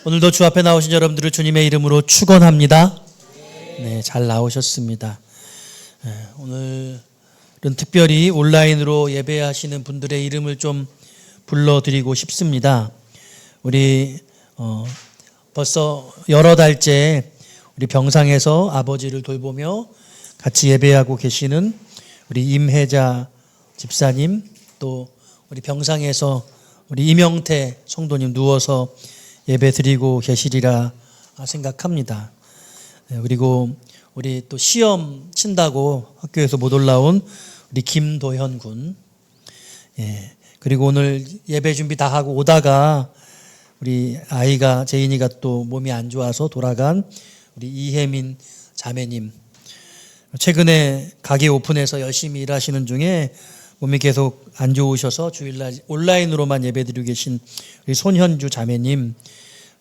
오늘도 주 앞에 나오신 여러분들을 주님의 이름으로 축원합니다. 네, 잘 나오셨습니다. 오늘은 특별히 온라인으로 예배하시는 분들의 이름을 좀 불러드리고 싶습니다. 우리 벌써 여러 달째 우리 병상에서 아버지를 돌보며 같이 예배하고 계시는 우리 임혜자 집사님, 또 우리 병상에서 우리 이명태 성도님 누워서 예배 드리고 계시리라 생각합니다. 그리고 우리 또 시험 친다고 학교에서 못 올라온 우리 김도현 군, 그리고 오늘 예배 준비 다 하고 오다가 우리 아이가 제인이가 또 몸이 안 좋아서 돌아간 우리 이혜민 자매님, 최근에 가게 오픈해서 열심히 일하시는 중에 몸이 계속 안 좋으셔서 주일날 온라인으로만 예배드리고 계신 우리 손현주 자매님,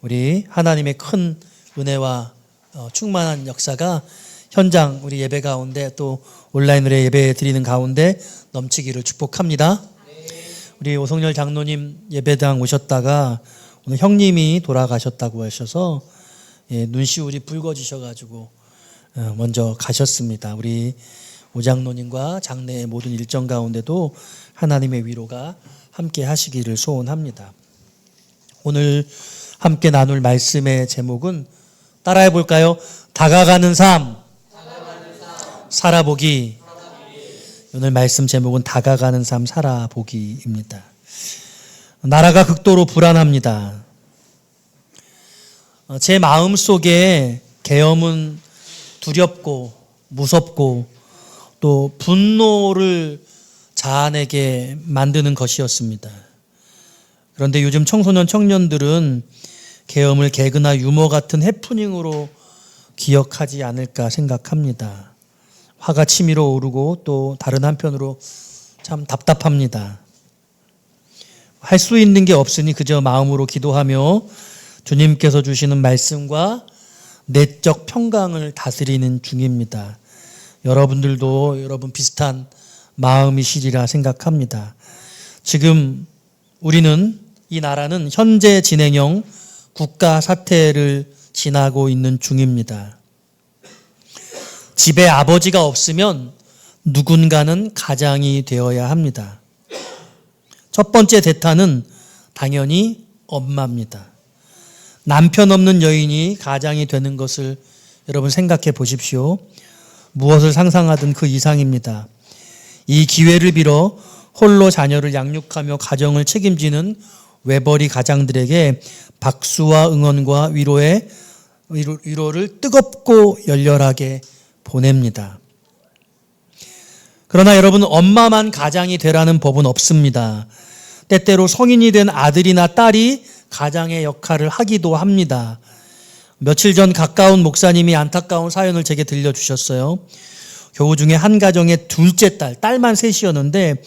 우리 하나님의 큰 은혜와 충만한 역사가 현장 우리 예배 가운데 또 온라인으로 예배 드리는 가운데 넘치기를 축복합니다. 우리 오성열 장로님 예배당 오셨다가 오늘 형님이 돌아가셨다고 하셔서 눈시울이 붉어지셔가지고 먼저 가셨습니다. 우리 오장로님과 장례의 모든 일정 가운데도 하나님의 위로가 함께 하시기를 소원합니다. 오늘 함께 나눌 말씀의 제목은 따라해 볼까요? 다가가는 삶, 살아보기. 오늘 말씀 제목은 다가가는 삶, 살아보기입니다. 나라가 극도로 불안합니다. 제 마음 속에 계엄은 두렵고 무섭고 또 분노를 자아내게 만드는 것이었습니다. 그런데 요즘 청소년 청년들은 계엄을 개그나 유머 같은 해프닝으로 기억하지 않을까 생각합니다. 화가 치밀어 오르고 또 다른 한편으로 참 답답합니다. 할 수 있는 게 없으니 그저 마음으로 기도하며 주님께서 주시는 말씀과 내적 평강을 다스리는 중입니다. 여러분들도 여러분 비슷한 마음이시리라 생각합니다. 지금 우리는 이 나라는 현재 진행형 국가 사태를 지나고 있는 중입니다. 집에 아버지가 없으면 누군가는 가장이 되어야 합니다. 첫 번째 대타는 당연히 엄마입니다. 남편 없는 여인이 가장이 되는 것을 여러분 생각해 보십시오. 무엇을 상상하든 그 이상입니다. 이 기회를 빌어 홀로 자녀를 양육하며 가정을 책임지는 외벌이 가장들에게 박수와 응원과 위로를 뜨겁고 열렬하게 보냅니다. 그러나 여러분, 엄마만 가장이 되라는 법은 없습니다. 때때로 성인이 된 아들이나 딸이 가장의 역할을 하기도 합니다. 며칠 전 가까운 목사님이 안타까운 사연을 제게 들려주셨어요. 교우 중에 한 가정의 둘째 딸만 셋이었는데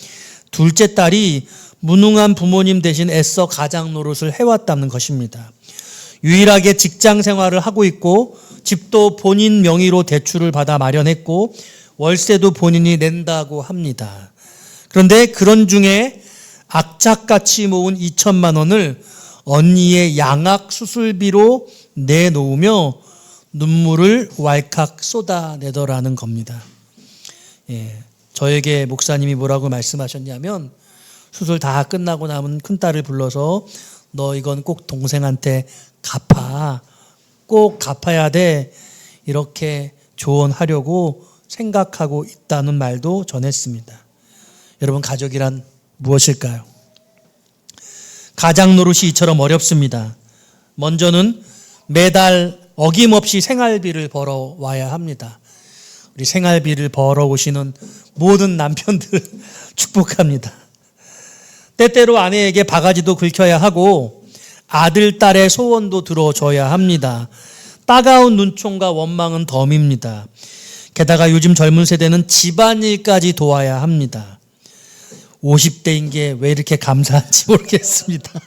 둘째 딸이 무능한 부모님 대신 애써 가장 노릇을 해왔다는 것입니다. 유일하게 직장 생활을 하고 있고 집도 본인 명의로 대출을 받아 마련했고 월세도 본인이 낸다고 합니다. 그런데 그런 중에 악착같이 모은 2천만 원을 언니의 양악 수술비로 내놓으며 눈물을 왈칵 쏟아내더라는 겁니다. 저에게 목사님이 뭐라고 말씀하셨냐면 수술 다 끝나고 남은 큰딸을 불러서 너 이건 꼭 동생한테 갚아. 꼭 갚아야 돼. 이렇게 조언하려고 생각하고 있다는 말도 전했습니다. 여러분, 가족이란 무엇일까요? 가장 노릇이 이처럼 어렵습니다. 먼저는 매달 어김없이 생활비를 벌어와야 합니다. 우리 생활비를 벌어오시는 모든 남편들 축복합니다. 때때로 아내에게 바가지도 긁혀야 하고 아들, 딸의 소원도 들어줘야 합니다. 따가운 눈총과 원망은 덤입니다. 게다가 요즘 젊은 세대는 집안일까지 도와야 합니다. 50대인 게 왜 이렇게 감사한지 모르겠습니다.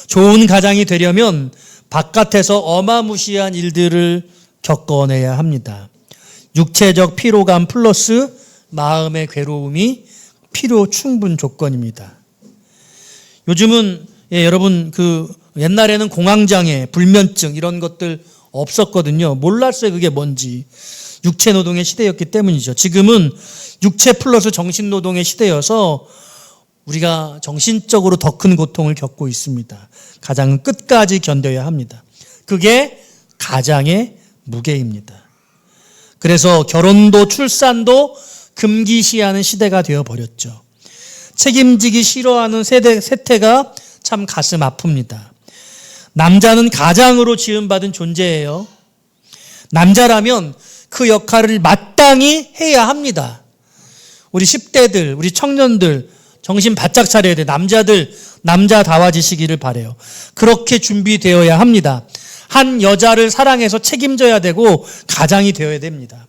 좋은 가장이 되려면 바깥에서 어마무시한 일들을 겪어내야 합니다. 육체적 피로감 플러스 마음의 괴로움이 필요 충분 조건입니다. 요즘은 여러분 옛날에는 공황장애, 불면증 이런 것들 없었거든요. 몰랐어요, 그게 뭔지. 육체노동의 시대였기 때문이죠. 지금은 육체 플러스 정신노동의 시대여서 우리가 정신적으로 더 큰 고통을 겪고 있습니다. 가장은 끝까지 견뎌야 합니다. 그게 가장의 무게입니다. 그래서 결혼도 출산도 금기시하는 시대가 되어버렸죠. 책임지기 싫어하는 세태가 참 가슴 아픕니다. 남자는 가장으로 지음받은 존재예요. 남자라면 그 역할을 마땅히 해야 합니다. 우리 10대들, 우리 청년들 정신 바짝 차려야 돼. 남자들 남자다워지시기를 바라요. 그렇게 준비되어야 합니다. 한 여자를 사랑해서 책임져야 되고 가장이 되어야 됩니다.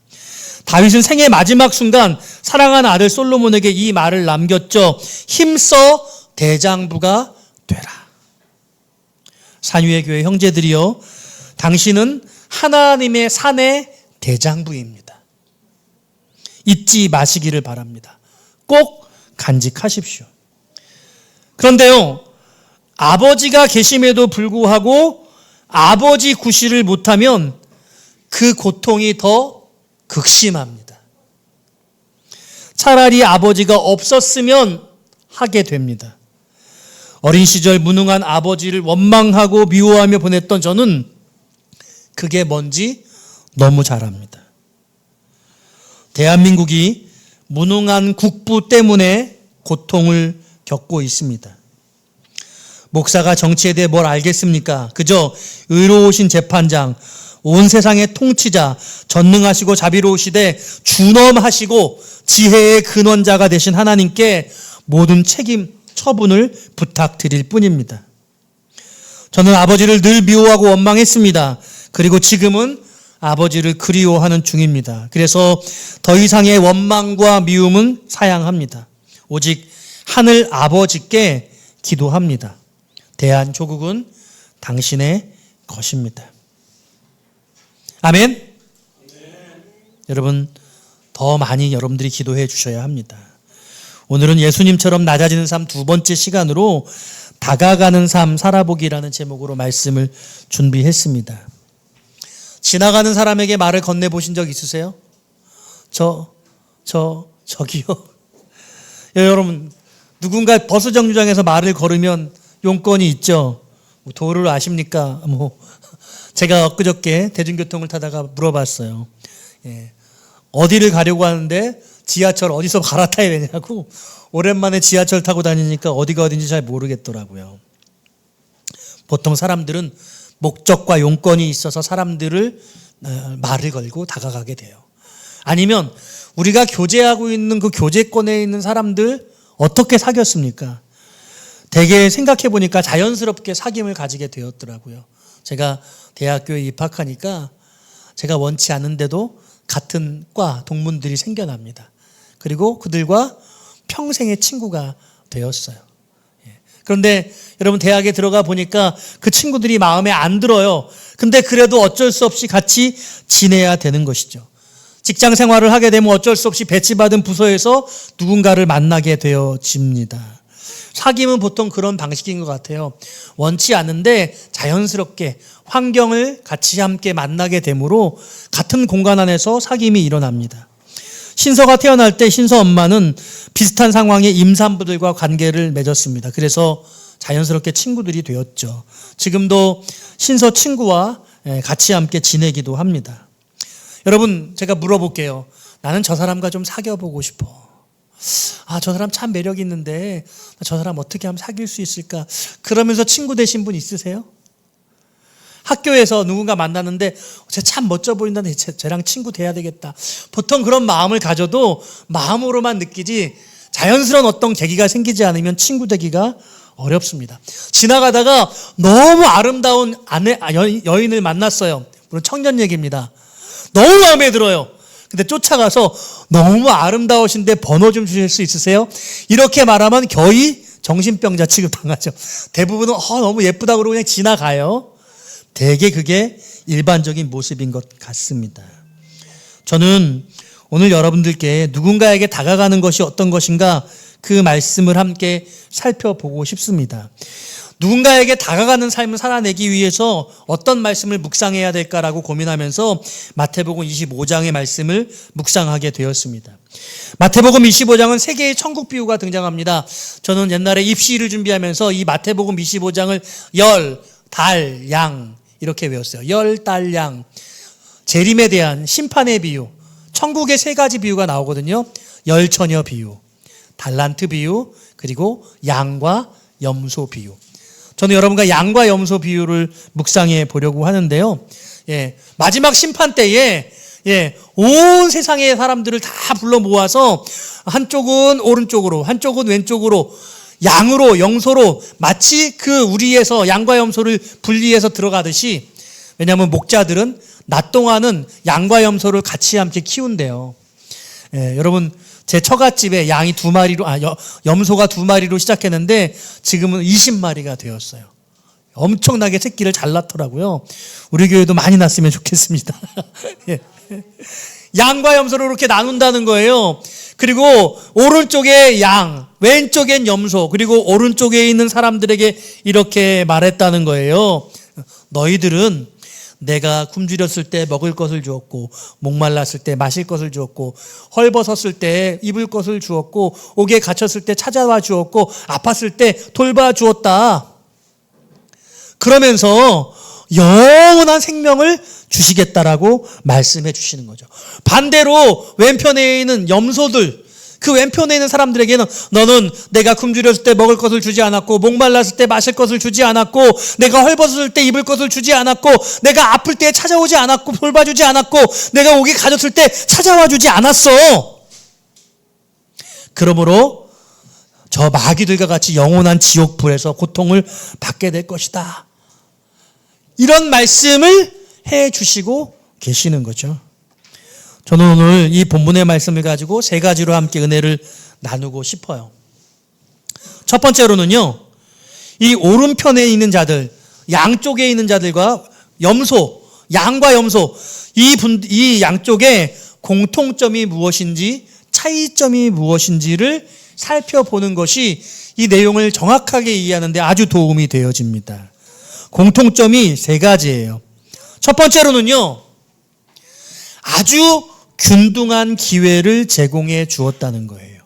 다윗은 생애 마지막 순간 사랑하는 아들 솔로몬에게 이 말을 남겼죠. 힘써 대장부가 되라. 산위의 교회 형제들이여, 당신은 하나님의 산의 대장부입니다. 잊지 마시기를 바랍니다. 꼭 간직하십시오. 그런데요, 아버지가 계심에도 불구하고 아버지 구실을 못하면 그 고통이 더 극심합니다. 차라리 아버지가 없었으면 하게 됩니다. 어린 시절 무능한 아버지를 원망하고 미워하며 보냈던 저는 그게 뭔지 너무 잘 압니다. 대한민국이 무능한 국부 때문에 고통을 겪고 있습니다. 목사가 정치에 대해 뭘 알겠습니까? 그저 의로우신 재판장, 온 세상의 통치자, 전능하시고 자비로우시되 준엄하시고 지혜의 근원자가 되신 하나님께 모든 책임, 처분을 부탁드릴 뿐입니다. 저는 아버지를 늘 미워하고 원망했습니다. 그리고 지금은 아버지를 그리워하는 중입니다. 그래서 더 이상의 원망과 미움은 사양합니다. 오직 하늘 아버지께 기도합니다. 대한조국은 당신의 것입니다. 아멘? 여러분, 더 많이 여러분들이 기도해 주셔야 합니다. 오늘은 예수님처럼 낮아지는 삶 두 번째 시간으로 다가가는 삶 살아보기라는 제목으로 말씀을 준비했습니다. 지나가는 사람에게 말을 건네보신 적 있으세요? 저기요. 여러분, 누군가 버스 정류장에서 말을 걸으면 용건이 있죠. 도를 아십니까? 제가 엊그저께 대중교통을 타다가 물어봤어요. 어디를 가려고 하는데 지하철 어디서 갈아타야 되냐고. 오랜만에 지하철 타고 다니니까 어디가 어딘지 잘 모르겠더라고요. 보통 사람들은 목적과 용건이 있어서 사람들을 말을 걸고 다가가게 돼요. 아니면 우리가 교제하고 있는 그 교제권에 있는 사람들 어떻게 사귀었습니까? 되게 생각해 보니까 자연스럽게 사귐을 가지게 되었더라고요. 제가 대학교에 입학하니까 제가 원치 않은데도 같은 과 동문들이 생겨납니다. 그리고 그들과 평생의 친구가 되었어요. 그런데 여러분, 대학에 들어가 보니까 그 친구들이 마음에 안 들어요. 근데 그래도 어쩔 수 없이 같이 지내야 되는 것이죠. 직장 생활을 하게 되면 어쩔 수 없이 배치받은 부서에서 누군가를 만나게 되어집니다. 사귐은 보통 그런 방식인 것 같아요. 원치 않은데 자연스럽게 환경을 같이 함께 만나게 되므로 같은 공간 안에서 사귐이 일어납니다. 신서가 태어날 때 신서 엄마는 비슷한 상황의 임산부들과 관계를 맺었습니다. 그래서 자연스럽게 친구들이 되었죠. 지금도 신서 친구와 같이 함께 지내기도 합니다. 여러분, 제가 물어볼게요. 나는 저 사람과 좀 사귀어보고 싶어. 저 사람 참 매력 있는데 저 사람 어떻게 하면 사귈 수 있을까? 그러면서 친구 되신 분 있으세요? 학교에서 누군가 만났는데 쟤 참 멋져 보인다는데 쟤랑 친구 돼야 되겠다. 보통 그런 마음을 가져도 마음으로만 느끼지 자연스러운 어떤 계기가 생기지 않으면 친구 되기가 어렵습니다. 지나가다가 너무 아름다운 여인을 만났어요. 물론 청년 얘기입니다. 너무 마음에 들어요. 근데 쫓아가서 너무 아름다우신데 번호 좀 주실 수 있으세요? 이렇게 말하면 거의 정신병자 취급당하죠. 대부분은 너무 예쁘다고 그러고 그냥 지나가요. 대개 그게 일반적인 모습인 것 같습니다. 저는 오늘 여러분들께 누군가에게 다가가는 것이 어떤 것인가 그 말씀을 함께 살펴보고 싶습니다. 누군가에게 다가가는 삶을 살아내기 위해서 어떤 말씀을 묵상해야 될까라고 고민하면서 마태복음 25장의 말씀을 묵상하게 되었습니다. 마태복음 25장은 세 개의 천국 비유가 등장합니다. 저는 옛날에 입시를 준비하면서 이 마태복음 25장을 열, 달, 양 이렇게 외웠어요. 열, 달, 양. 재림에 대한 심판의 비유. 천국의 세 가지 비유가 나오거든요. 열처녀 비유, 달란트 비유, 그리고 양과 염소 비유. 저는 여러분과 양과 염소 비유를 묵상해 보려고 하는데요. 마지막 심판 때에 온 세상의 사람들을 다 불러 모아서 한쪽은 오른쪽으로, 한쪽은 왼쪽으로, 양으로, 염소로 마치 그 우리에서 양과 염소를 분리해서 들어가듯이, 왜냐하면 목자들은 낮 동안은 양과 염소를 같이 함께 키운대요. 여러분, 제 처갓집에 양이 2마리로, 염소가 2마리로 시작했는데 지금은 20마리가 되었어요. 엄청나게 새끼를 잘 낳더라고요. 우리 교회도 많이 낳았으면 좋겠습니다. 양과 염소를 이렇게 나눈다는 거예요. 그리고 오른쪽에 양, 왼쪽엔 염소, 그리고 오른쪽에 있는 사람들에게 이렇게 말했다는 거예요. 너희들은 내가 굶주렸을 때 먹을 것을 주었고, 목말랐을 때 마실 것을 주었고, 헐벗었을 때 입을 것을 주었고, 옥에 갇혔을 때 찾아와 주었고, 아팠을 때 돌봐 주었다. 그러면서 영원한 생명을 주시겠다라고 말씀해 주시는 거죠. 반대로 왼편에 있는 염소들, 그 왼편에 있는 사람들에게는 너는 내가 굶주렸을 때 먹을 것을 주지 않았고, 목말랐을 때 마실 것을 주지 않았고, 내가 헐벗을 때 입을 것을 주지 않았고, 내가 아플 때 찾아오지 않았고, 돌봐주지 않았고, 내가 옥에 갇혔을 때 찾아와 주지 않았어. 그러므로 저 마귀들과 같이 영원한 지옥불에서 고통을 받게 될 것이다. 이런 말씀을 해 주시고 계시는 거죠. 저는 오늘 이 본문의 말씀을 가지고 세 가지로 함께 은혜를 나누고 싶어요. 첫 번째로는요, 이 오른편에 있는 자들, 양쪽에 있는 자들과 염소, 양과 염소, 이 양쪽에 공통점이 무엇인지, 차이점이 무엇인지를 살펴보는 것이 이 내용을 정확하게 이해하는데 아주 도움이 되어집니다. 공통점이 세 가지예요. 첫 번째로는요, 아주 균등한 기회를 제공해 주었다는 거예요.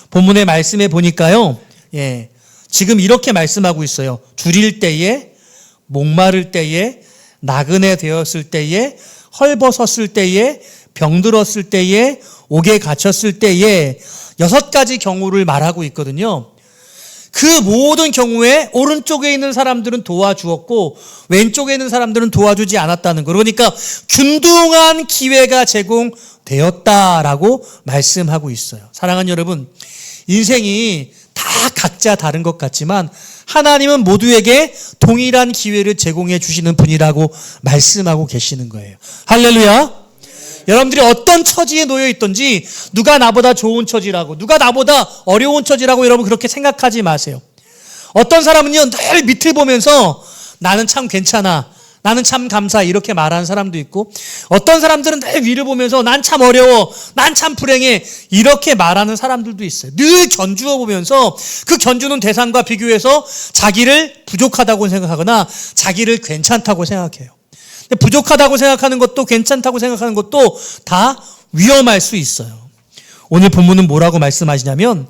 본문의 말씀에 보니까요, 지금 이렇게 말씀하고 있어요. 줄일 때에, 목마를 때에, 나그네 되었을 때에, 헐벗었을 때에, 병들었을 때에, 옥에 갇혔을 때에 6가지 경우를 말하고 있거든요. 그 모든 경우에 오른쪽에 있는 사람들은 도와주었고 왼쪽에 있는 사람들은 도와주지 않았다는 거. 그러니까 균등한 기회가 제공되었다라고 말씀하고 있어요. 사랑하는 여러분, 인생이 다 각자 다른 것 같지만 하나님은 모두에게 동일한 기회를 제공해 주시는 분이라고 말씀하고 계시는 거예요. 할렐루야. 여러분들이 어떤 처지에 놓여 있든지 누가 나보다 좋은 처지라고, 누가 나보다 어려운 처지라고 여러분 그렇게 생각하지 마세요. 어떤 사람은요, 늘 밑을 보면서 나는 참 괜찮아, 나는 참 감사해 이렇게 말하는 사람도 있고, 어떤 사람들은 늘 위를 보면서 난 참 어려워, 난 참 불행해 이렇게 말하는 사람들도 있어요. 늘 견주어 보면서 그 견주는 대상과 비교해서 자기를 부족하다고 생각하거나 자기를 괜찮다고 생각해요. 부족하다고 생각하는 것도 괜찮다고 생각하는 것도 다 위험할 수 있어요. 오늘 본문은 뭐라고 말씀하시냐면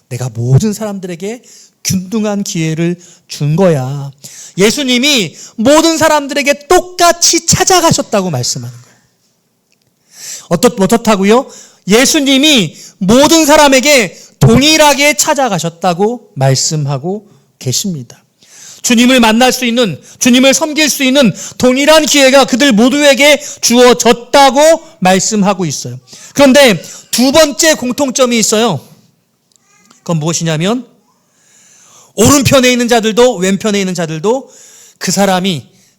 내가 모든 사람들에게 균등한 기회를 준 거야. 예수님이 모든 사람들에게 똑같이 찾아가셨다고 말씀하는 거예요. 어떻다고요? 예수님이 모든 사람에게 동일하게 찾아가셨다고 말씀하고 계십니다. 주님을 만날 수 있는, 주님을 섬길 수 있는 동일한 기회가 그들 모두에게 주어졌다고 말씀하고 있어요. 그런데 두 번째 공통점이 있어요. 그건 무엇이냐면 오른편에 있는 자들도 왼편에 있는 자들도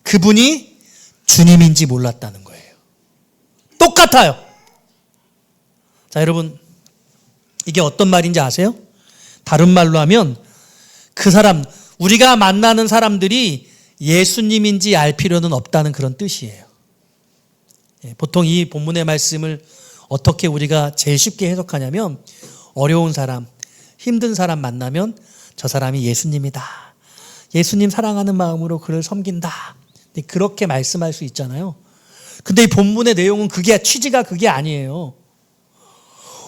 그분이 주님인지 몰랐다는 거예요. 똑같아요. 자, 여러분, 이게 어떤 말인지 아세요? 다른 말로 하면 우리가 만나는 사람들이 예수님인지 알 필요는 없다는 그런 뜻이에요. 보통 이 본문의 말씀을 어떻게 우리가 제일 쉽게 해석하냐면 어려운 사람, 힘든 사람 만나면 저 사람이 예수님이다. 예수님 사랑하는 마음으로 그를 섬긴다. 그렇게 말씀할 수 있잖아요. 근데 이 본문의 내용은 취지가 그게 아니에요.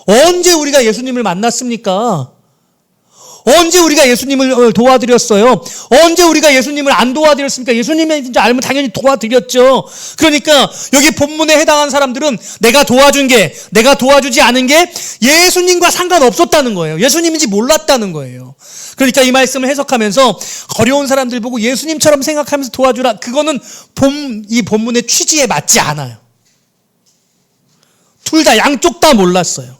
언제 우리가 예수님을 만났습니까? 언제 우리가 예수님을 도와드렸어요? 언제 우리가 예수님을 안 도와드렸습니까? 예수님인지 알면 당연히 도와드렸죠. 그러니까 여기 본문에 해당한 사람들은 내가 도와주지 않은 게 예수님과 상관없었다는 거예요. 예수님인지 몰랐다는 거예요. 그러니까 이 말씀을 해석하면서 어려운 사람들 보고 예수님처럼 생각하면서 도와주라. 그거는 이 본문의 취지에 맞지 않아요. 둘 다 양쪽 다 몰랐어요.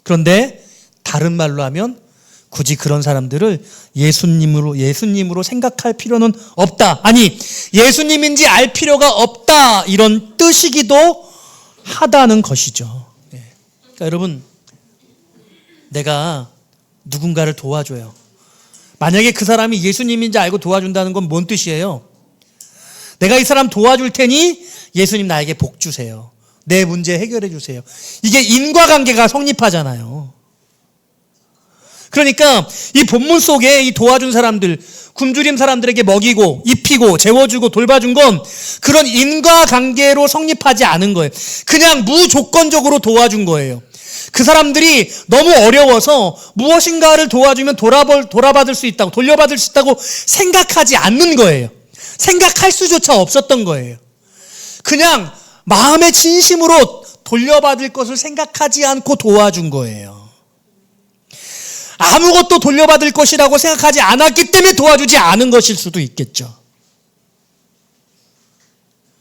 그런데 다른 말로 하면 굳이 그런 사람들을 예수님으로 생각할 필요는 없다. 아니, 예수님인지 알 필요가 없다. 이런 뜻이기도 하다는 것이죠. 그러니까 여러분, 내가 누군가를 도와줘요. 만약에 그 사람이 예수님인지 알고 도와준다는 건 뭔 뜻이에요? 내가 이 사람 도와줄 테니 예수님 나에게 복 주세요. 내 문제 해결해 주세요. 이게 인과관계가 성립하잖아요. 그러니까 이 본문 속에 이 도와준 사람들, 굶주린 사람들에게 먹이고 입히고 재워주고 돌봐준 건 그런 인과관계로 성립하지 않은 거예요. 그냥 무조건적으로 도와준 거예요. 그 사람들이 너무 어려워서 무엇인가를 도와주면 돌려받을 수 있다고 생각하지 않는 거예요. 생각할 수조차 없었던 거예요. 그냥 마음의 진심으로 돌려받을 것을 생각하지 않고 도와준 거예요. 아무것도 돌려받을 것이라고 생각하지 않았기 때문에 도와주지 않은 것일 수도 있겠죠.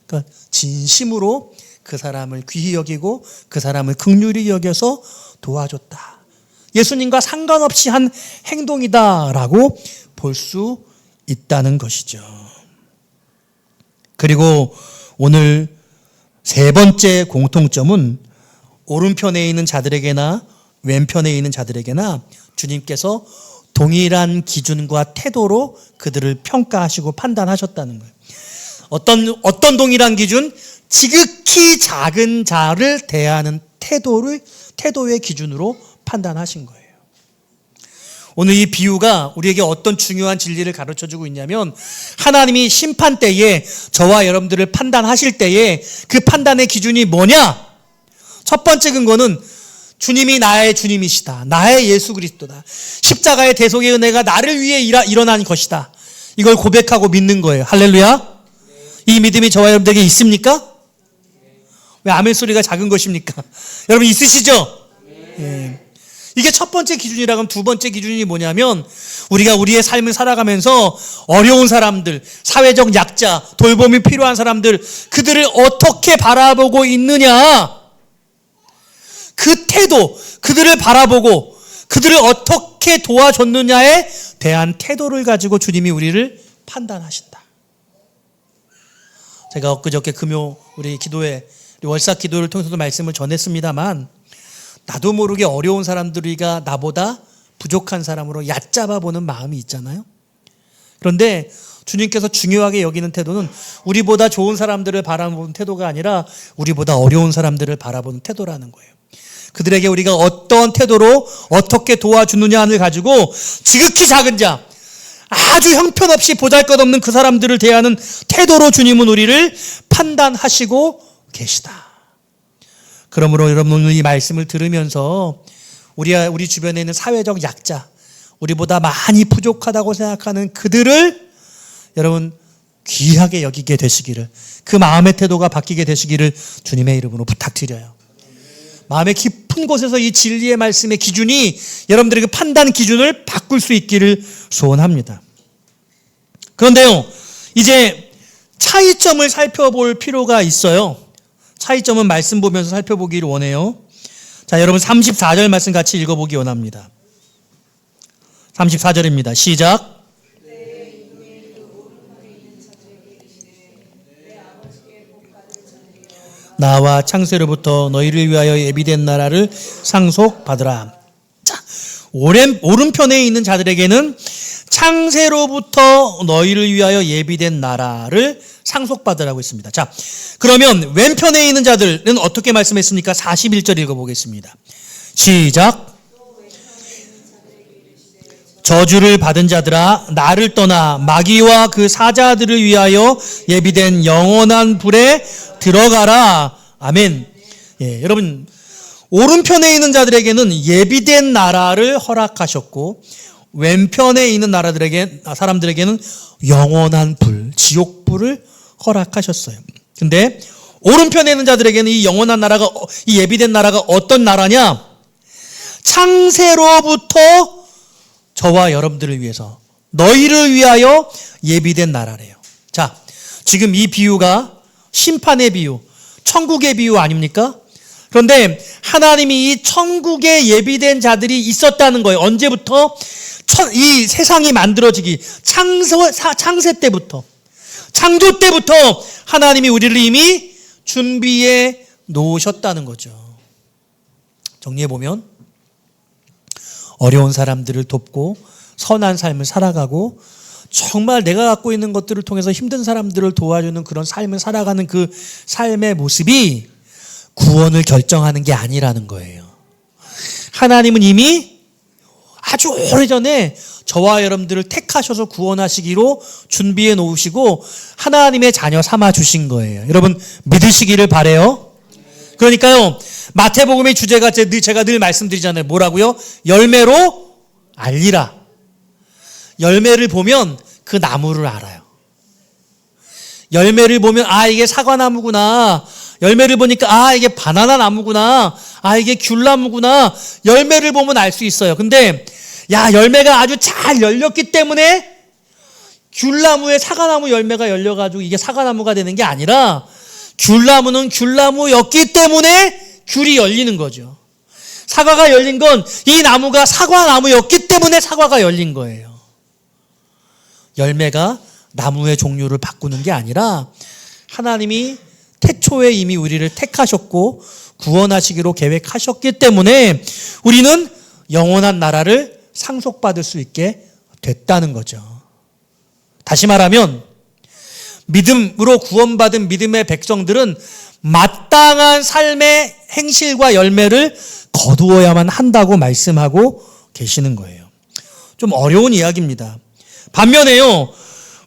그러니까 진심으로 그 사람을 귀히 여기고 그 사람을 긍휼히 여겨서 도와줬다. 예수님과 상관없이 한 행동이다라고 볼 수 있다는 것이죠. 그리고 오늘 세 번째 공통점은 오른편에 있는 자들에게나 왼편에 있는 자들에게나 주님께서 동일한 기준과 태도로 그들을 평가하시고 판단하셨다는 거예요. 어떤 동일한 기준? 지극히 작은 자를 대하는 태도의 기준으로 판단하신 거예요. 오늘 이 비유가 우리에게 어떤 중요한 진리를 가르쳐주고 있냐면 하나님이 심판 때에 저와 여러분들을 판단하실 때에 그 판단의 기준이 뭐냐? 첫 번째 근거는 주님이 나의 주님이시다. 나의 예수 그리스도다. 십자가의 대속의 은혜가 나를 위해 일어난 것이다. 이걸 고백하고 믿는 거예요. 할렐루야. 이 믿음이 저와 여러분들에게 있습니까? 왜 아멘 소리가 작은 것입니까? 여러분 있으시죠? 예. 이게 첫 번째 기준이라면 두 번째 기준이 뭐냐면 우리가 우리의 삶을 살아가면서 어려운 사람들, 사회적 약자, 돌봄이 필요한 사람들, 그들을 어떻게 바라보고 있느냐? 그 태도, 그들을 바라보고 그들을 어떻게 도와줬느냐에 대한 태도를 가지고 주님이 우리를 판단하신다. 제가 엊그저께 금요 우리 월삭 기도를 통해서도 말씀을 전했습니다만 나도 모르게 어려운 사람들이가 나보다 부족한 사람으로 얕잡아 보는 마음이 있잖아요. 그런데 주님께서 중요하게 여기는 태도는 우리보다 좋은 사람들을 바라보는 태도가 아니라 우리보다 어려운 사람들을 바라보는 태도라는 거예요. 그들에게 우리가 어떤 태도로 어떻게 도와주느냐를 가지고 지극히 작은 자, 아주 형편없이 보잘것없는 그 사람들을 대하는 태도로 주님은 우리를 판단하시고 계시다. 그러므로 여러분 오늘 이 말씀을 들으면서 우리 주변에 있는 사회적 약자, 우리보다 많이 부족하다고 생각하는 그들을 여러분 귀하게 여기게 되시기를, 그 마음의 태도가 바뀌게 되시기를 주님의 이름으로 부탁드려요. 마음의 깊은 곳에서 이 진리의 말씀의 기준이 여러분들의 그 판단 기준을 바꿀 수 있기를 소원합니다. 그런데요, 이제 차이점을 살펴볼 필요가 있어요. 차이점은 말씀 보면서 살펴보기를 원해요. 자, 여러분 34절 말씀 같이 읽어보기 원합니다. 34절입니다. 시작. 나와 창세로부터 너희를 위하여 예비된 나라를 상속받으라. 자, 오른편에 있는 자들에게는 창세로부터 너희를 위하여 예비된 나라를 상속받으라고 했습니다. 자, 그러면 왼편에 있는 자들은 어떻게 말씀했습니까? 41절 읽어보겠습니다. 시작. 저주를 받은 자들아 나를 떠나 마귀와 그 사자들을 위하여 예비된 영원한 불에 들어가라. 아멘. 예, 여러분 오른편에 있는 자들에게는 예비된 나라를 허락하셨고 왼편에 있는 사람들에게는 영원한 불, 지옥불을 허락하셨어요. 근데 오른편에 있는 자들에게는 이 영원한 나라가, 이 예비된 나라가 어떤 나라냐? 창세로부터 저와 여러분들을 위해서, 너희를 위하여 예비된 나라래요. 자, 지금 이 비유가 심판의 비유, 천국의 비유 아닙니까? 그런데 하나님이 이 천국에 예비된 자들이 있었다는 거예요. 언제부터? 이 세상이 만들어지기 창세 때부터, 창조 때부터 하나님이 우리를 이미 준비해 놓으셨다는 거죠. 정리해보면 어려운 사람들을 돕고 선한 삶을 살아가고 정말 내가 갖고 있는 것들을 통해서 힘든 사람들을 도와주는 그런 삶을 살아가는 그 삶의 모습이 구원을 결정하는 게 아니라는 거예요. 하나님은 이미 아주 오래전에 저와 여러분들을 택하셔서 구원하시기로 준비해 놓으시고 하나님의 자녀 삼아 주신 거예요. 여러분 믿으시기를 바라요. 그러니까요, 마태복음의 주제가 제가 늘 말씀드리잖아요. 뭐라고요? 열매로 알리라. 열매를 보면 그 나무를 알아요. 열매를 보면 이게 사과나무구나. 열매를 보니까 이게 바나나 나무구나. 이게 귤나무구나. 열매를 보면 알 수 있어요. 근데 열매가 아주 잘 열렸기 때문에 귤나무에 사과나무 열매가 열려가지고 이게 사과나무가 되는 게 아니라 귤나무는 귤나무였기 때문에 귤이 열리는 거죠. 사과가 열린 건 이 나무가 사과나무였기 때문에 사과가 열린 거예요. 열매가 나무의 종류를 바꾸는 게 아니라 하나님이 태초에 이미 우리를 택하셨고 구원하시기로 계획하셨기 때문에 우리는 영원한 나라를 상속받을 수 있게 됐다는 거죠. 다시 말하면 믿음으로 구원받은 믿음의 백성들은 마땅한 삶의 행실과 열매를 거두어야만 한다고 말씀하고 계시는 거예요. 좀 어려운 이야기입니다. 반면에요,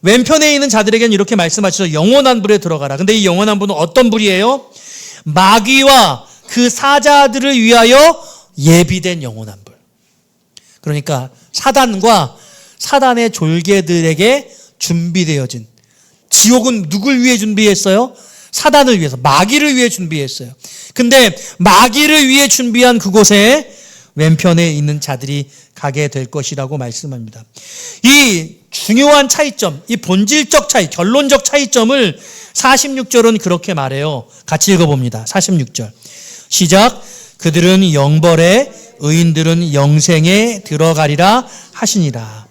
왼편에 있는 자들에게는 이렇게 말씀하시죠. 영원한 불에 들어가라. 근데 이 영원한 불은 어떤 불이에요? 마귀와 그 사자들을 위하여 예비된 영원한 불. 그러니까 사단과 사단의 졸개들에게 준비되어진, 지옥은 누굴 위해 준비했어요? 사단을 위해서, 마귀를 위해 준비했어요. 근데 마귀를 위해 준비한 그곳에 왼편에 있는 자들이 가게 될 것이라고 말씀합니다. 이 중요한 차이점, 이 본질적 차이, 결론적 차이점을 46절은 그렇게 말해요. 같이 읽어봅니다. 46절 시작. 그들은 영벌에, 의인들은 영생에 들어가리라 하시니라.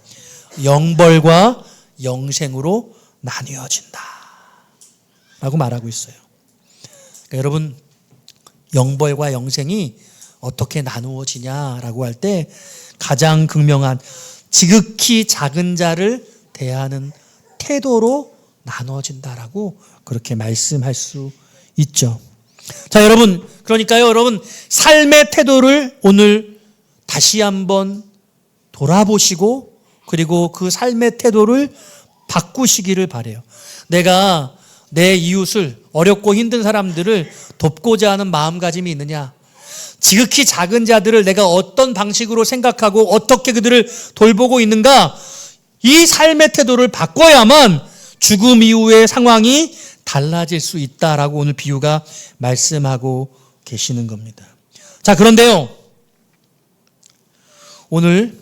영벌과 영생으로 나뉘어진다 라고 말하고 있어요. 그러니까 여러분, 영벌과 영생이 어떻게 나누어지냐라고 할 때 가장 극명한, 지극히 작은 자를 대하는 태도로 나누어진다라고 그렇게 말씀할 수 있죠. 자, 여러분, 그러니까요, 여러분, 삶의 태도를 오늘 다시 한번 돌아보시고 그리고 그 삶의 태도를 바꾸시기를 바라요. 내가 내 이웃을, 어렵고 힘든 사람들을 돕고자 하는 마음가짐이 있느냐? 지극히 작은 자들을 내가 어떤 방식으로 생각하고 어떻게 그들을 돌보고 있는가? 이 삶의 태도를 바꿔야만 죽음 이후의 상황이 달라질 수 있다라고 오늘 비유가 말씀하고 계시는 겁니다. 자, 그런데요, 오늘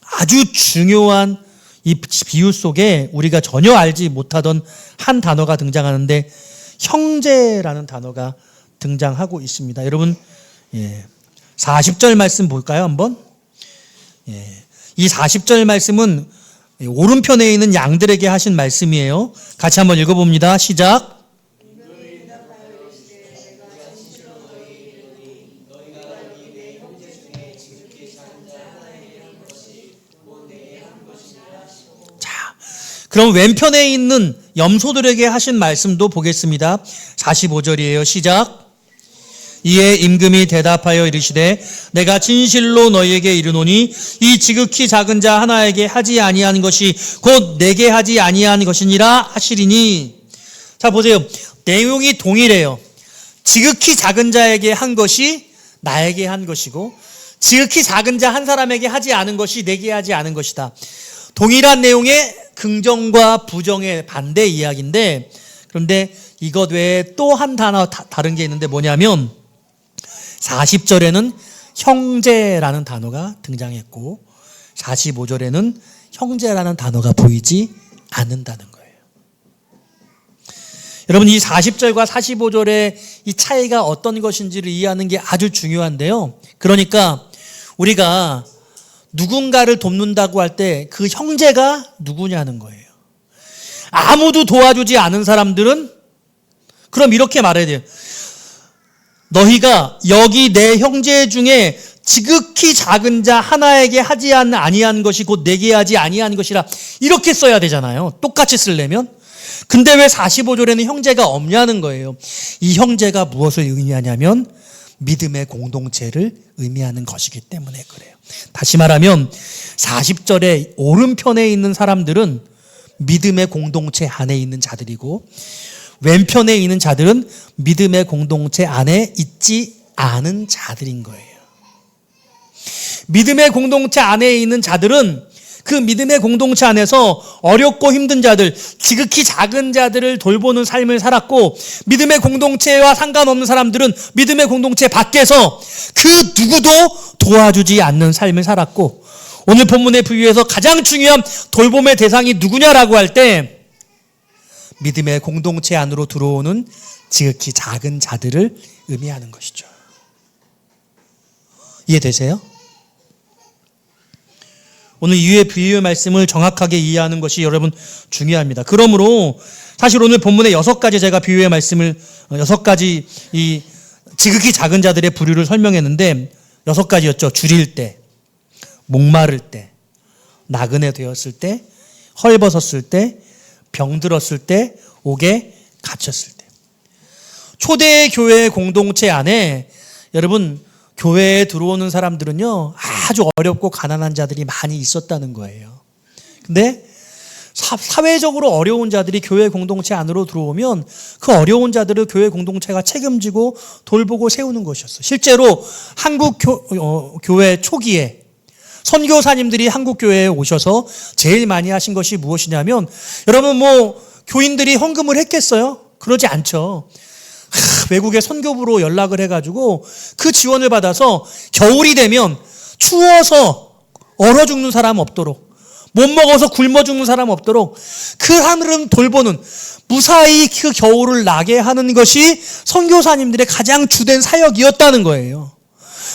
아주 중요한 이 비유 속에 우리가 전혀 알지 못하던 한 단어가 등장하는데 형제라는 단어가 등장하고 있습니다. 여러분, 40절 말씀 볼까요? 한번. 이 40절 말씀은 오른편에 있는 양들에게 하신 말씀이에요. 같이 한번 읽어봅니다. 시작. 그럼 왼편에 있는 염소들에게 하신 말씀도 보겠습니다. 45절이에요. 시작. 이에 임금이 대답하여 이르시되 내가 진실로 너희에게 이르노니 이 지극히 작은 자 하나에게 하지 아니한 것이 곧 내게 하지 아니한 것이니라 하시리니. 자 보세요. 내용이 동일해요. 지극히 작은 자에게 한 것이 나에게 한 것이고 지극히 작은 자 한 사람에게 하지 않은 것이 내게 하지 않은 것이다. 동일한 내용의 긍정과 부정의 반대 이야기인데, 그런데 이것 외에 또 한 단어 다른 게 있는데 뭐냐면 40절에는 형제라는 단어가 등장했고 45절에는 형제라는 단어가 보이지 않는다는 거예요. 여러분, 이 40절과 45절의 이 차이가 어떤 것인지를 이해하는 게 아주 중요한데요. 그러니까 우리가 누군가를 돕는다고 할 때 그 형제가 누구냐는 거예요. 아무도 도와주지 않은 사람들은 그럼 이렇게 말해야 돼요. 너희가 여기 내 형제 중에 지극히 작은 자 하나에게 하지 아니한 것이 곧 내게 하지 아니한 것이라, 이렇게 써야 되잖아요. 똑같이 쓰려면. 근데 왜 45절에는 형제가 없냐는 거예요. 이 형제가 무엇을 의미하냐면 믿음의 공동체를 의미하는 것이기 때문에 그래요. 다시 말하면 40절의 오른편에 있는 사람들은 믿음의 공동체 안에 있는 자들이고 왼편에 있는 자들은 믿음의 공동체 안에 있지 않은 자들인 거예요. 믿음의 공동체 안에 있는 자들은 그 믿음의 공동체 안에서 어렵고 힘든 자들, 지극히 작은 자들을 돌보는 삶을 살았고, 믿음의 공동체와 상관없는 사람들은 믿음의 공동체 밖에서 그 누구도 도와주지 않는 삶을 살았고, 오늘 본문의 비유에서 가장 중요한 돌봄의 대상이 누구냐라고 할 때 믿음의 공동체 안으로 들어오는 지극히 작은 자들을 의미하는 것이죠. 이해되세요? 오늘 이후의 비유의 말씀을 정확하게 이해하는 것이 여러분 중요합니다. 그러므로 사실 오늘 본문에 6가지 제가 비유의 말씀을 6가지 이 지극히 작은 자들의 부류를 설명했는데 6가지였죠. 줄일 때, 목마를 때, 나그네 되었을 때, 헐벗었을 때, 병들었을 때, 옥에 갇혔을 때. 초대 교회 공동체 안에 여러분 교회에 들어오는 사람들은요, 아주 어렵고 가난한 자들이 많이 있었다는 거예요. 근데 사회적으로 어려운 자들이 교회 공동체 안으로 들어오면 그 어려운 자들을 교회 공동체가 책임지고 돌보고 세우는 것이었어요. 실제로 한국 교회 초기에 선교사님들이 한국 교회에 오셔서 제일 많이 하신 것이 무엇이냐면, 여러분 교인들이 헌금을 했겠어요? 그러지 않죠. 외국의 선교부로 연락을 해가지고 그 지원을 받아서 겨울이 되면 추워서 얼어 죽는 사람 없도록, 못 먹어서 굶어 죽는 사람 없도록 그 하늘은 돌보는, 무사히 그 겨울을 나게 하는 것이 선교사님들의 가장 주된 사역이었다는 거예요.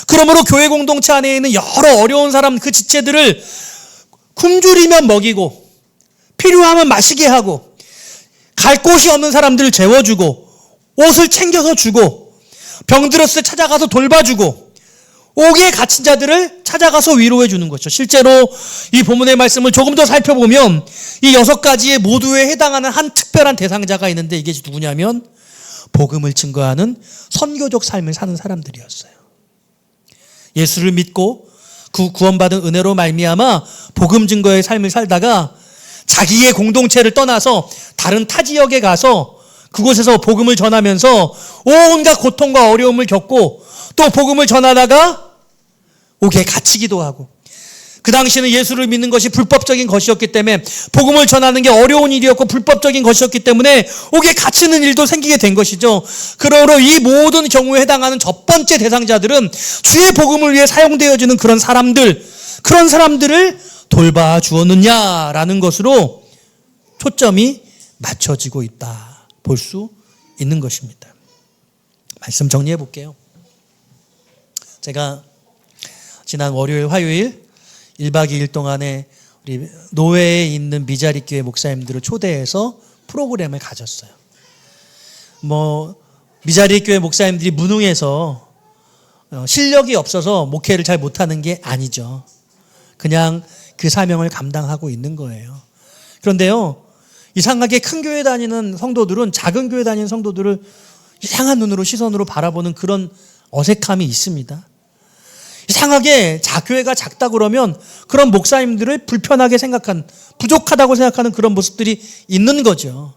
그러므로 교회 공동체 안에 있는 여러 어려운 사람, 그 지체들을 굶주리면 먹이고 필요하면 마시게 하고 갈 곳이 없는 사람들을 재워주고 옷을 챙겨서 주고 병들었을 때 찾아가서 돌봐주고 옥에 갇힌 자들을 찾아가서 위로해 주는 것이죠. 실제로 이 본문의 말씀을 조금 더 살펴보면 이 6가지의 모두에 해당하는 한 특별한 대상자가 있는데, 이게 누구냐면 복음을 증거하는 선교적 삶을 사는 사람들이었어요. 예수를 믿고 구원받은 은혜로 말미암아 복음 증거의 삶을 살다가 자기의 공동체를 떠나서 다른 타 지역에 가서 그곳에서 복음을 전하면서 온갖 고통과 어려움을 겪고 또 복음을 전하다가 옥에 갇히기도 하고, 그 당시에는 예수를 믿는 것이 불법적인 것이었기 때문에 복음을 전하는 게 어려운 일이었고 불법적인 것이었기 때문에 옥에 갇히는 일도 생기게 된 것이죠. 그러므로 이 모든 경우에 해당하는 첫 번째 대상자들은 주의 복음을 위해 사용되어지는 그런 사람들을 돌봐 주었느냐라는 것으로 초점이 맞춰지고 있다 볼 수 있는 것입니다. 말씀 정리해 볼게요. 제가 지난 월요일, 화요일 1박 2일 동안에 우리 노회에 있는 미자리 교회 목사님들을 초대해서 프로그램을 가졌어요. 미자리 교회 목사님들이 무능해서 실력이 없어서 목회를 잘 못하는 게 아니죠. 그냥 그 사명을 감당하고 있는 거예요. 그런데요, 이상하게 큰 교회 다니는 성도들은 작은 교회 다니는 성도들을 이상한 눈으로, 시선으로 바라보는 그런 어색함이 있습니다. 이상하게 교회가 작다 그러면 그런 목사님들을 불편하게 생각한, 부족하다고 생각하는 그런 모습들이 있는 거죠.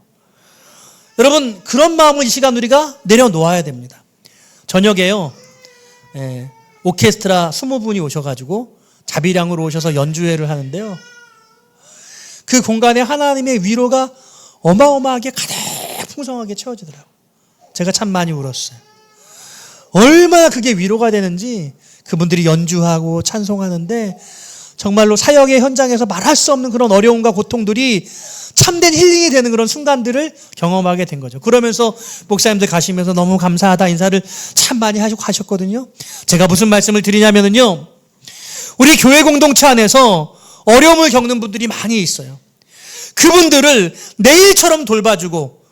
여러분, 그런 마음을 이 시간 우리가 내려놓아야 됩니다. 저녁에요, 오케스트라 20분이 오셔가지고 자비량으로 오셔서 연주회를 하는데요, 그 공간에 하나님의 위로가 어마어마하게 가득 풍성하게 채워지더라고요. 제가 참 많이 울었어요. 얼마나 그게 위로가 되는지, 그분들이 연주하고 찬송하는데 정말로 사역의 현장에서 말할 수 없는 그런 어려움과 고통들이 참된 힐링이 되는 그런 순간들을 경험하게 된 거죠. 그러면서 목사님들 가시면서 너무 감사하다 인사를 참 많이 하시고 가셨거든요. 제가 무슨 말씀을 드리냐면요, 우리 교회 공동체 안에서 어려움을 겪는 분들이 많이 있어요. 그분들을 내일처럼 돌봐주고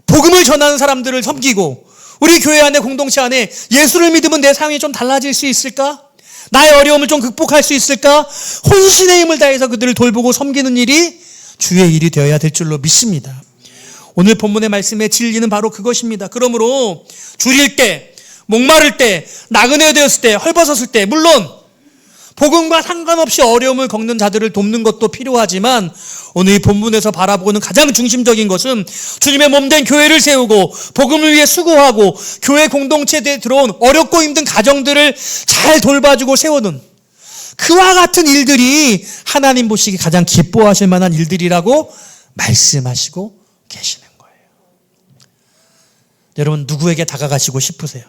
복음을 전하는 사람들을 섬기고 우리 교회 안에 공동체 안에 예수를 믿으면 내 삶이 좀 달라질 수 있을까? 나의 어려움을 좀 극복할 수 있을까? 혼신의 힘을 다해서 그들을 돌보고 섬기는 일이 주의 일이 되어야 될 줄로 믿습니다. 오늘 본문의 말씀의 진리는 바로 그것입니다. 그러므로 줄일 때, 목마를 때, 나그네 되었을 때, 헐벗었을 때, 물론 복음과 상관없이 어려움을 겪는 자들을 돕는 것도 필요하지만 오늘 이 본문에서 바라보는 가장 중심적인 것은 주님의 몸된 교회를 세우고 복음을 위해 수고하고 교회 공동체에 들어온 어렵고 힘든 가정들을 잘 돌봐주고 세우는 그와 같은 일들이 하나님 보시기 가장 기뻐하실 만한 일들이라고 말씀하시고 계시는 거예요. 여러분, 누구에게 다가가시고 싶으세요?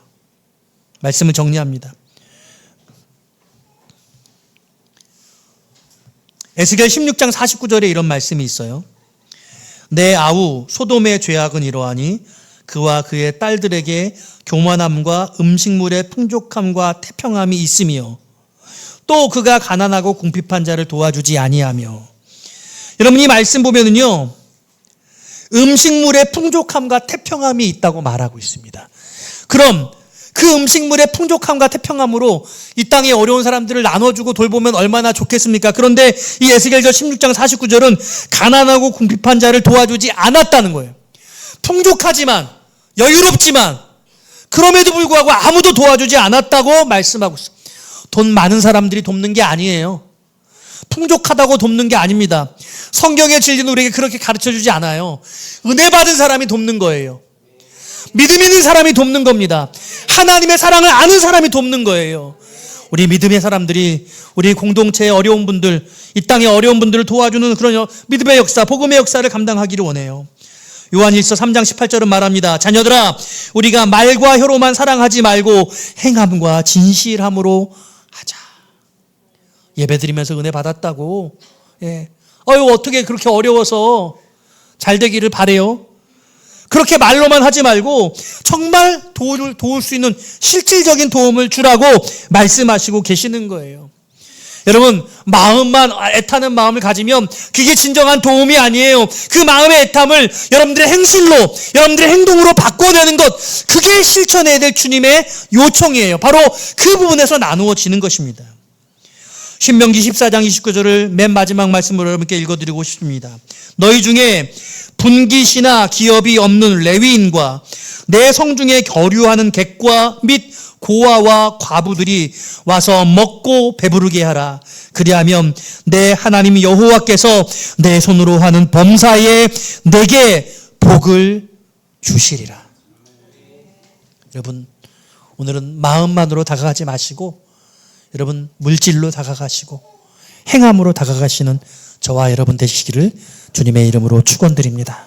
말씀을 정리합니다. 에스겔 16장 49절에 이런 말씀이 있어요. 내 아우 소돔의 죄악은 이러하니 그와 그의 딸들에게 교만함과 음식물의 풍족함과 태평함이 있으며 또 그가 가난하고 궁핍한 자를 도와주지 아니하며. 여러분, 이 말씀 보면은요, 음식물의 풍족함과 태평함이 있다고 말하고 있습니다. 그럼 그 음식물의 풍족함과 태평함으로 이 땅에 어려운 사람들을 나눠주고 돌보면 얼마나 좋겠습니까? 그런데 이 에스겔서 16장 49절은 가난하고 궁핍한 자를 도와주지 않았다는 거예요. 풍족하지만, 여유롭지만 그럼에도 불구하고 아무도 도와주지 않았다고 말씀하고 있어요. 돈 많은 사람들이 돕는 게 아니에요. 풍족하다고 돕는 게 아닙니다. 성경의 진리는 우리에게 그렇게 가르쳐주지 않아요. 은혜 받은 사람이 돕는 거예요. 믿음 있는 사람이 돕는 겁니다. 하나님의 사랑을 아는 사람이 돕는 거예요. 우리 믿음의 사람들이 우리 공동체의 어려운 분들, 이 땅의 어려운 분들을 도와주는 그런 믿음의 역사, 복음의 역사를 감당하기를 원해요. 요한일서 3장 18절은 말합니다. 자녀들아, 우리가 말과 혀로만 사랑하지 말고 행함과 진실함으로 하자. 예배드리면서 은혜 받았다고, 어떻게 그렇게 어려워서 잘 되기를 바래요? 그렇게 말로만 하지 말고 정말 도울 수 있는 실질적인 도움을 주라고 말씀하시고 계시는 거예요. 여러분, 마음만 애타는 마음을 가지면 그게 진정한 도움이 아니에요. 그 마음의 애탐을 여러분들의 행실로, 여러분들의 행동으로 바꿔내는 것, 그게 실천해야 될 주님의 요청이에요. 바로 그 부분에서 나누어지는 것입니다. 신명기 14장 29절을 맨 마지막 말씀으로 여러분께 읽어드리고 싶습니다. 너희 중에 분깃이나 기업이 없는 레위인과 내 성중에 거류하는 객과 및 고아와 과부들이 와서 먹고 배부르게 하라. 그리하면 내 하나님 여호와께서 내 손으로 하는 범사에 내게 복을 주시리라. 여러분, 오늘은 마음만으로 다가가지 마시고 여러분, 물질로 다가가시고 행함으로 다가가시는 저와 여러분 되시기를 주님의 이름으로 축원드립니다.